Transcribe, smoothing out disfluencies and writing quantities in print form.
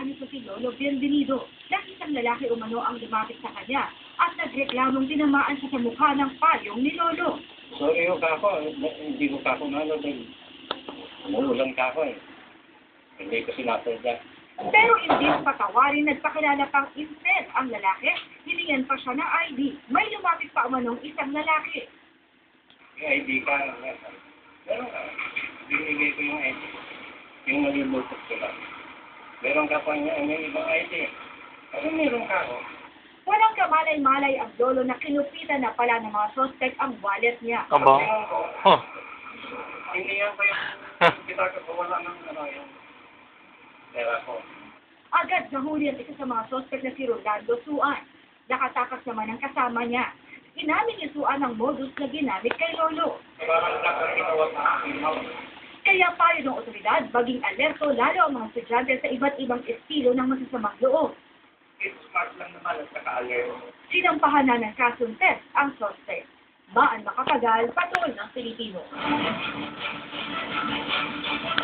nito si Lolo Bienvenido na isang lalaki umano ang lumapit sa kanya at nagreklamong tinamaan siya sa mukha ng payong ni Lolo. Sorry ho kako, hindi ko kako nalo dahil umuulan kako eh. Hindi ko sinasadya. Pero imbis patawarin, nagpakilala pang instead ang lalaki, hiningan pa siya ng ID. May lumapit pa umanong isang lalaki. May ID ka, pero binigay ko yung ID. Yung nalimutot ko lang. Meron ka pa niya, may ibang ID. Ano meron ka ho? Walang kamalay-malay ang Lolo na kinupitan na pala ng mga suspect ang wallet niya. Aba? Huh. Hindi yan pa yung pinagkakawala ng yung pera ko. Agad nahuli ang isa sa mga suspect na si Rolando Suan. Nakatakas naman ang kasama niya. Inamin ni Suan ang modus na ginamit kay Lolo. Parang nakakitawag na aking Kaya payo ng otoridad, maging alerto lalo ang mga estudyante sa iba't ibang estilo ng masasamang loob. It's smart lang naman at saka-alert. Sinampahan na ng kasong test ang suspect. Maan makatagal, patol ng Pilipino.